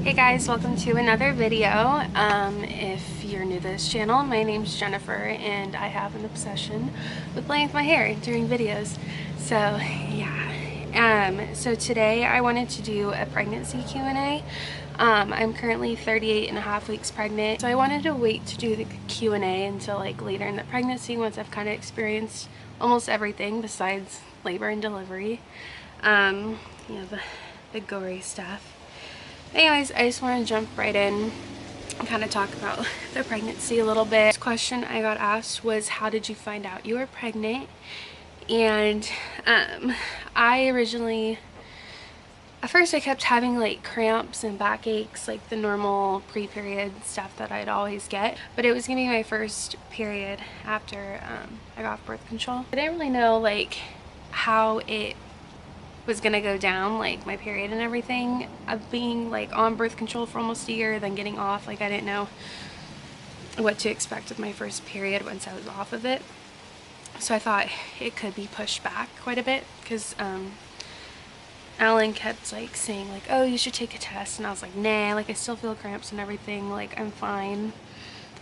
Hey guys, welcome to another video. If you're new to this channel, my name's Jennifer and I have an obsession with playing with my hair during videos. So yeah, so today I wanted to do a pregnancy Q&A. I'm currently 38 and a half weeks pregnant, so I wanted to wait to do the Q&A until like later in the pregnancy once I've kind of experienced almost everything besides labor and delivery. You know, the gory stuff. Anyways, I just want to jump right in and kind of talk about the pregnancy a little bit. This question I got asked was, how did you find out you were pregnant? And I originally, at first I kept having like cramps and backaches, like the normal pre-period stuff that I'd always get. But it was gonna be my first period after I got off birth control. I didn't really know like how it was gonna go down, like my period and everything, of being like on birth control for almost a year, then getting off. Like I didn't know what to expect with my first period once I was off of it, so I thought it could be pushed back quite a bit because Alan kept like saying like, oh, you should take a test, and I was like, nah, like I still feel cramps and everything, like I'm fine,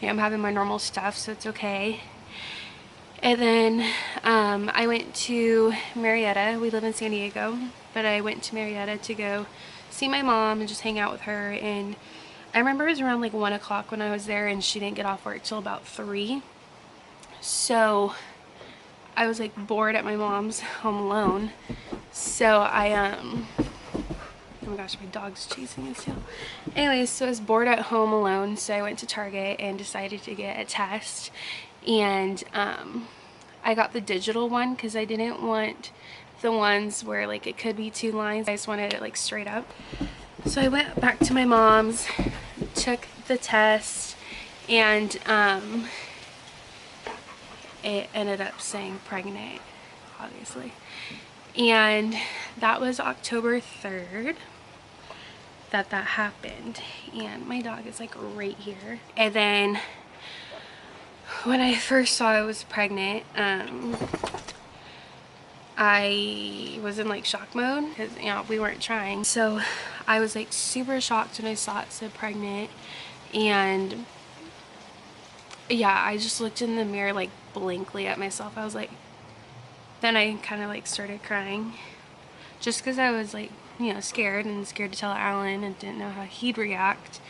yeah, I'm having my normal stuff, so it's okay. And then I went to Marietta. We live in San Diego, but I went to Marietta to go see my mom and just hang out with her. And I remember it was around like 1 o'clock when I was there, and she didn't get off work till about 3. So I was like bored at my mom's home alone. So oh my gosh, my dog's chasing his tail. Anyways, so I was bored at home alone, so I went to Target and decided to get a test. And I got the digital one because I didn't want the ones where like it could be 2 lines. I just wanted it like straight up. So I went back to my mom's, took the test, and it ended up saying pregnant, obviously. And that was October 3rd that happened. And my dog is like right here. And then when I first saw I was pregnant, I was in like shock mode because, you know, we weren't trying. So I was like super shocked when I saw it said pregnant. And yeah, I just looked in the mirror like blankly at myself. I was like, then I kind of like started crying just because I was like, you know, scared to tell Alan and didn't know how he'd react.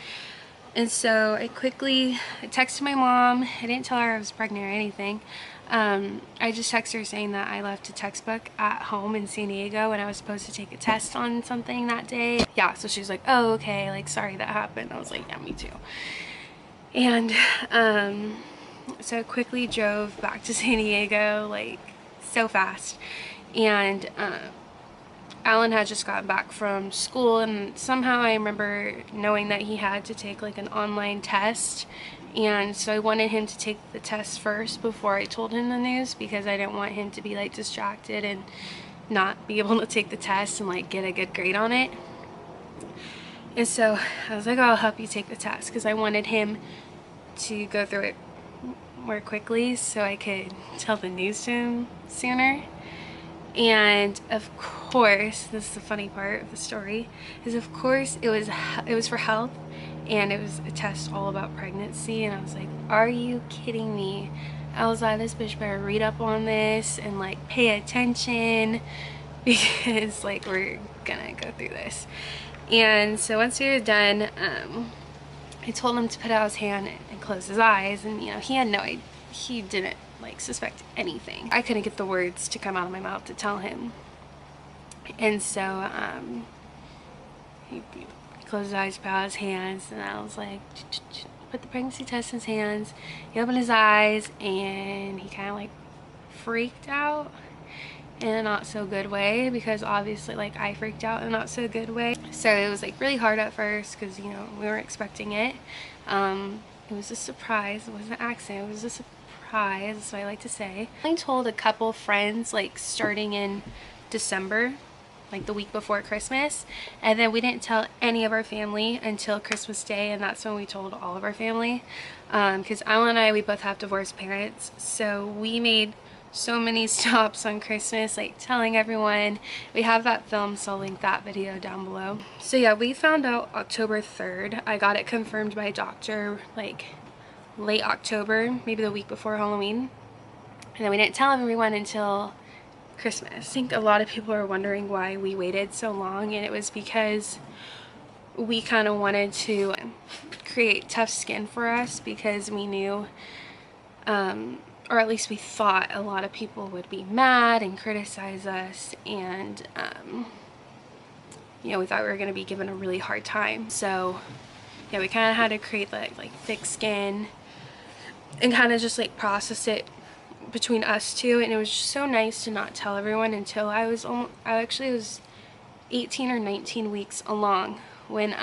And so I texted my mom. I didn't tell her I was pregnant or anything. I just texted her saying that I left a textbook at home in San Diego and I was supposed to take a test on something that day. Yeah, so she was like, oh, okay, like sorry that happened. I was like, yeah, me too. And so I quickly drove back to San Diego, like so fast. And Alan had just gotten back from school, and somehow I remember knowing that he had to take like an online test, and so I wanted him to take the test first before I told him the news because I didn't want him to be like distracted and not be able to take the test and like get a good grade on it. And so I was like, oh, I'll help you take the test because I wanted him to go through it more quickly so I could tell the news to him sooner. And of course, this is the funny part of the story, is of course it was for health, and it was a test all about pregnancy. And I was like, are you kidding me? I was like, this bitch better read up on this and like pay attention because like we're gonna go through this. And so once we were done, I told him to put out his hand and close his eyes, and you know, he had no idea. He didn't like suspect anything. I couldn't get the words to come out of my mouth to tell him. And so he closed his eyes, put out his hands, and I was like, put the pregnancy test in his hands. He opened his eyes and he kind of like freaked out in a not so good way, because obviously like I freaked out in a not so good way. So it was like really hard at first because, you know, we weren't expecting it. It was a surprise. It wasn't an accident. It was a surprise. That's what I like to say. I told a couple friends like starting in December, like the week before Christmas, and then we didn't tell any of our family until Christmas Day, and that's when we told all of our family, because Alan and I, we both have divorced parents, so we made so many stops on Christmas, like telling everyone. We have that film, so I'll link that video down below. So yeah, we found out October 3rd. I got it confirmed by a doctor like late October, maybe the week before Halloween. And then we didn't tell everyone until Christmas. I think a lot of people are wondering why we waited so long, and it was because we kind of wanted to create tough skin for us, because we knew, or at least we thought, a lot of people would be mad and criticize us, and you know, we thought we were going to be given a really hard time. So yeah, we kind of had to create like thick skin and kind of just like process it between us two. And it was just so nice to not tell everyone until I actually was 18 or 19 weeks along when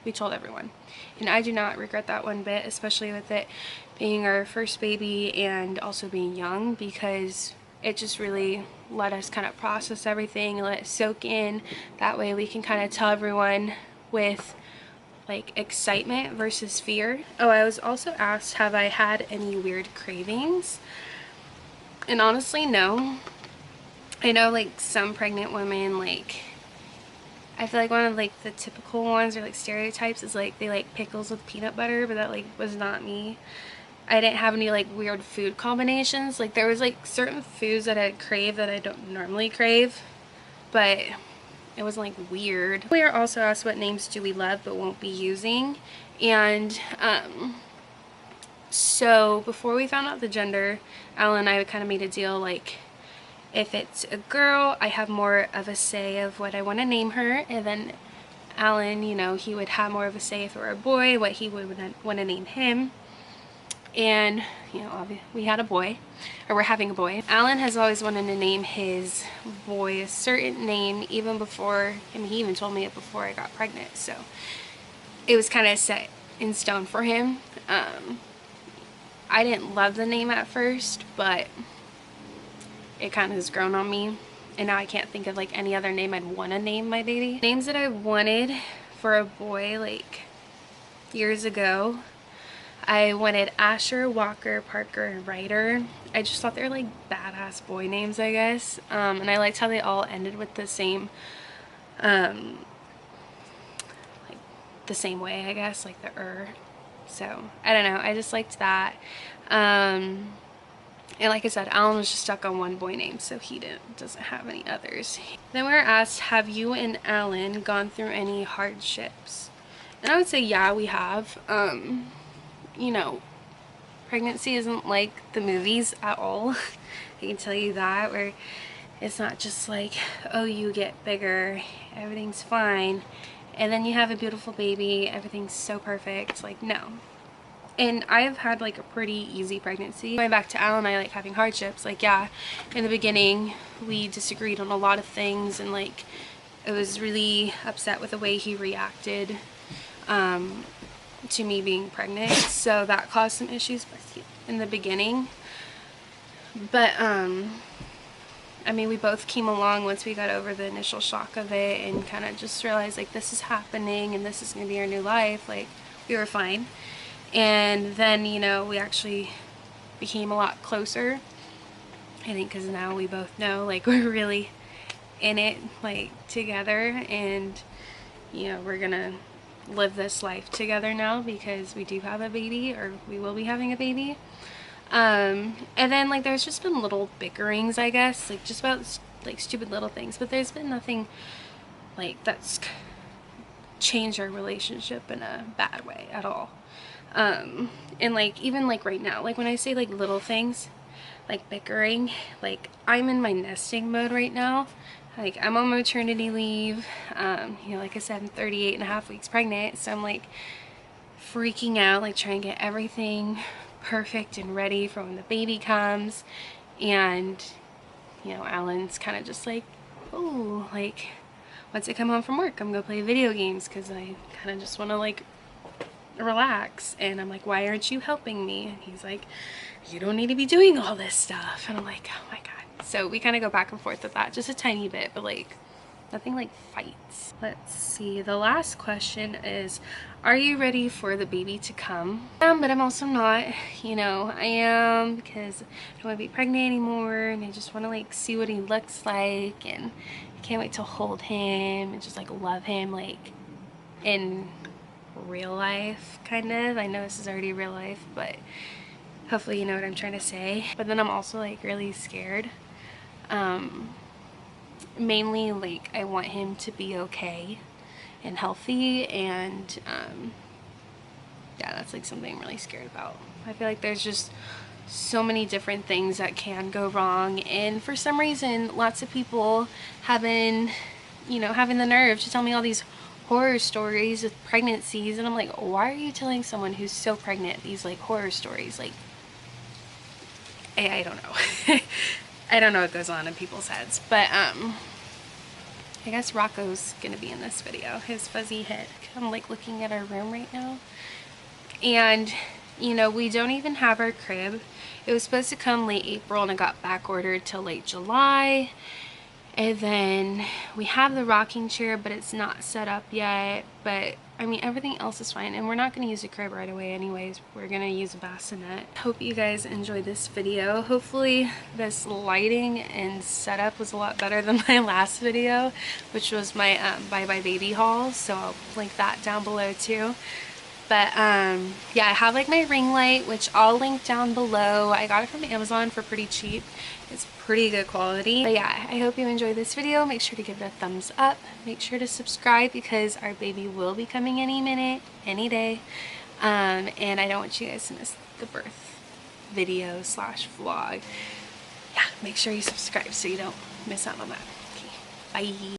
we told everyone. And I do not regret that one bit, especially with it being our first baby and also being young, because it just really let us kind of process everything, let it soak in. That way we can kind of tell everyone with like excitement versus fear. Oh, I was also asked, have I had any weird cravings? And honestly, no. I know like some pregnant women, like, I feel like one of like the typical ones or like stereotypes is like they like pickles with peanut butter, but that like was not me. I didn't have any like weird food combinations. Like there was like certain foods that I crave that I don't normally crave, but it wasn't like weird. We are also asked what names do we love but won't be using. And so before we found out the gender, Alan and I kind of made a deal, like if it's a girl, I have more of a say of what I want to name her, and then Alan, you know, he would have more of a say if it were a boy, what he would want to name him. And you know, we had a boy, or we're having a boy. Alan has always wanted to name his boy a certain name, even before, I mean, he even told me it before I got pregnant, so it was kind of set in stone for him. I didn't love the name at first, but it kind of has grown on me, and now I can't think of like any other name I'd want to name my baby. Names that I wanted for a boy like years ago, I wanted Asher, Walker, Parker, and Ryder. I just thought they were like badass boy names, I guess. And I liked how they all ended with the same, like the same way, I guess, like the So I don't know, I just liked that. And like I said, Alan was just stuck on one boy name, so he doesn't have any others. Then we were asked, have you and Alan gone through any hardships? And I would say yeah, we have. You know, pregnancy isn't like the movies at all. I can tell you that, where it's not just like, oh, you get bigger, everything's fine, and then you have a beautiful baby, everything's so perfect. Like, no. And I've had like a pretty easy pregnancy. Going back to Alan and I like having hardships, like yeah, in the beginning we disagreed on a lot of things, and like I was really upset with the way he reacted to me being pregnant, so that caused some issues in the beginning. But I mean, we both came along once we got over the initial shock of it and kind of just realized like this is happening and this is going to be our new life. Like, we were fine. And then, you know, we actually became a lot closer, I think, because now we both know like we're really in it like together, and you know, we're gonna live this life together now because we do have a baby, or we will be having a baby. And then like there's just been little bickerings, I guess, like just about like stupid little things, but there's been nothing like that's changed our relationship in a bad way at all. And like even like right now, like when I say like little things like bickering, like I'm in my nesting mode right now. Like, I'm on maternity leave. You know, like I said, I'm 38.5 weeks pregnant, so I'm like freaking out, like trying to get everything perfect and ready for when the baby comes. And you know, Alan's kind of just like, oh, like once I come home from work, I'm gonna play video games because I kind of just want to like relax. And I'm like, why aren't you helping me? And he's like, you don't need to be doing all this stuff. And I'm like, oh my god. So we kind of go back and forth with that just a tiny bit, but like Nothing like fights. Let's see. The last question is, are you ready for the baby to come? But I'm also not. You know, I am, because I don't want to be pregnant anymore, and I just want to like see what he looks like, and I can't wait to hold him and just like love him like in real life, kind of. I know this is already real life, but hopefully you know what I'm trying to say. But then I'm also like really scared. Mainly like I want him to be okay and healthy, and yeah, that's like something I'm really scared about. I feel like there's just so many different things that can go wrong, and for some reason lots of people having the nerve to tell me all these horror stories with pregnancies, and I'm like, why are you telling someone who's so pregnant these like horror stories? Like, I don't know. I don't know what goes on in people's heads, but I guess Rocco's gonna be in this video, his fuzzy head. I'm like looking at our room right now, and you know, we don't even have our crib. It was supposed to come late April and it got back ordered till late July. And then we have the rocking chair, but it's not set up yet. But I mean, everything else is fine, and we're not going to use a crib right away anyways. We're going to use a bassinet. Hope you guys enjoyed this video. Hopefully this lighting and setup was a lot better than my last video, which was my Bye Bye Baby haul. So I'll link that down below too. But yeah, I have like my ring light, which I'll link down below. I got it from Amazon for pretty cheap. It's pretty good quality. But yeah, I hope you enjoyed this video. Make sure to give it a thumbs up. Make sure to subscribe, because our baby will be coming any minute, any day. And I don't want you guys to miss the birth video / vlog. Yeah, make sure you subscribe so you don't miss out on that. Okay, bye.